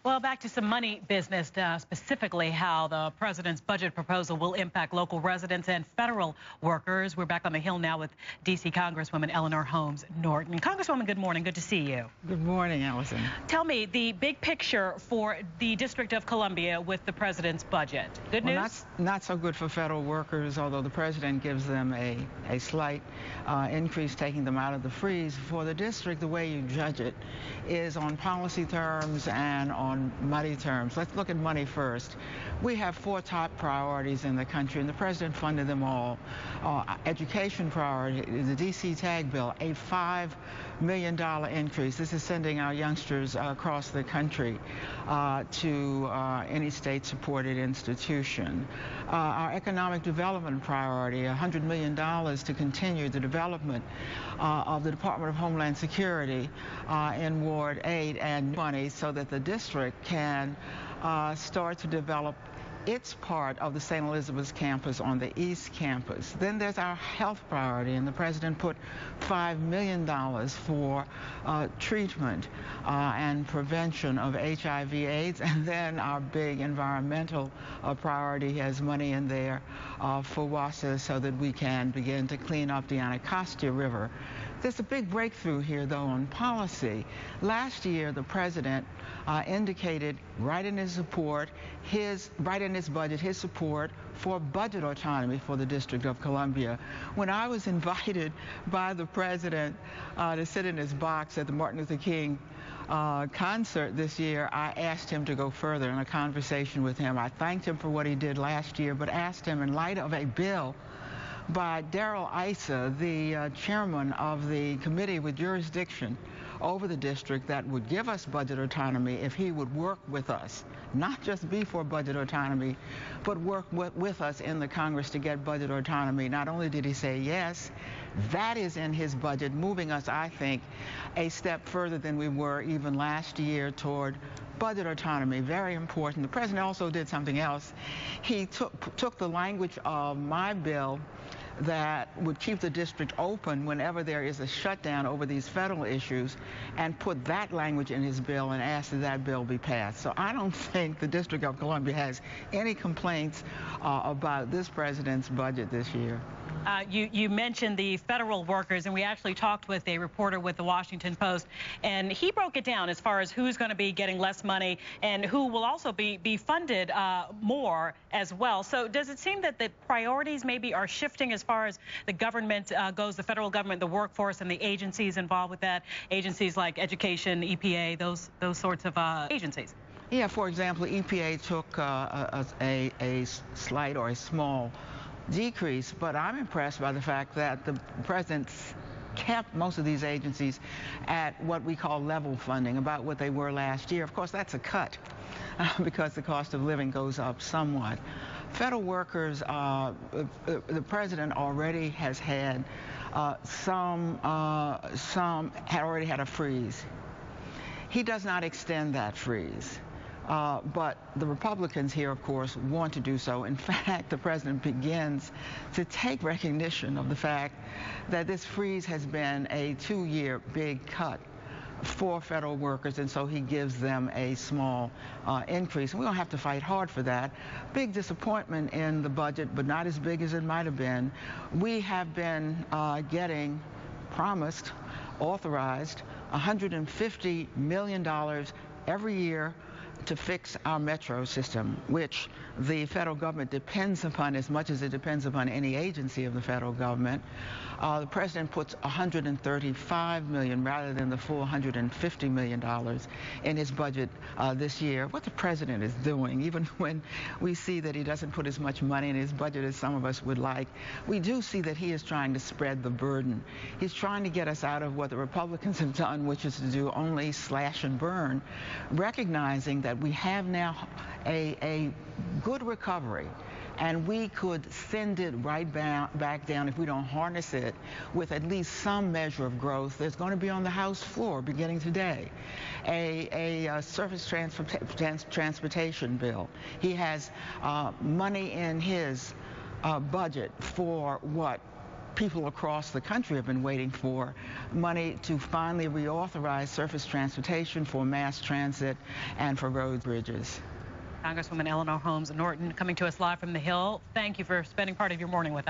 Well, back to some money business, specifically how the president's budget proposal will impact local residents and federal workers. We're back on the Hill now with D.C. Congresswoman Eleanor Holmes Norton. Congresswoman, good morning. Good to see you. Good morning, Allison. Tell me the big picture for the District of Columbia with the president's budget. Good news? Well, not so good for federal workers, although the president gives them a slight increase, taking them out of the freeze. For the district, the way you judge it is on policy terms and on money terms. Let's look at money first. We have four top priorities in the country, and the president funded them all. Education priority, the D.C. tag bill, a $5 million increase. This is sending our youngsters across the country to any state-supported institution. Our economic development priority, $100 million to continue the development of the Department of Homeland Security in Ward 8, and money so that the district can start to develop its part of the St. Elizabeth's campus on the East Campus. Then there's our health priority, and the president put $5 million for treatment and prevention of HIV/AIDS. And then our big environmental priority has money in there for WASA so that we can begin to clean up the Anacostia River. There's a big breakthrough here, though, on policy. Last year, the president indicated right in his budget, his support for budget autonomy for the District of Columbia. When I was invited by the president to sit in his box at the Martin Luther King concert this year, I asked him to go further in a conversation with him. I thanked him for what he did last year, but asked him, in light of a bill by Darrell Issa, the chairman of the committee with jurisdiction over the district that would give us budget autonomy, if he would work with us, not just be for budget autonomy, but work with us in the Congress to get budget autonomy. Not only did he say yes, that is in his budget, moving us, I think, a step further than we were even last year toward budget autonomy. Very important. The president also did something else. He took the language of my bill that would keep the district open whenever there is a shutdown over these federal issues, and put that language in his bill and asked that that bill be passed. So I don't think the District of Columbia has any complaints about this president's budget this year. You mentioned the federal workers, and we actually talked with a reporter with the Washington Post, and he broke it down as far as who's going to be getting less money and who will also be funded more as well. So does it seem that the priorities maybe are shifting as far as the government goes, the federal government, the workforce, and the agencies involved with that, agencies like education, EPA, those sorts of agencies? Yeah, for example, EPA took a slight or a small decrease, but I'm impressed by the fact that the president kept most of these agencies at what we call level funding, about what they were last year. Of course, that's a cut because the cost of living goes up somewhat. Federal workers, the president already has had some had already had a freeze. He does not extend that freeze. But the Republicans here, of course, want to do so. In fact, the president begins to take recognition of the fact that this freeze has been a 2-year big cut for federal workers, and so he gives them a small increase. And we don't have to fight hard for that. Big disappointment in the budget, but not as big as it might have been. We have been getting promised, authorized, $150 million every year to fix our metro system, which the federal government depends upon as much as it depends upon any agency of the federal government. The president puts $135 million rather than the full $150 million in his budget this year. What the president is doing, even when we see that he doesn't put as much money in his budget as some of us would like, we do see that he is trying to spread the burden. He's trying to get us out of what the Republicans have done, which is to do only slash and burn, recognizing that we have now a good recovery, and we could send it right back down if we don't harness it with at least some measure of growth. There's going to be on the House floor, beginning today, a surface transportation bill. He has money in his budget for what people across the country have been waiting for, money to finally reauthorize surface transportation for mass transit and for road bridges. Congresswoman Eleanor Holmes Norton coming to us live from the Hill. Thank you for spending part of your morning with us.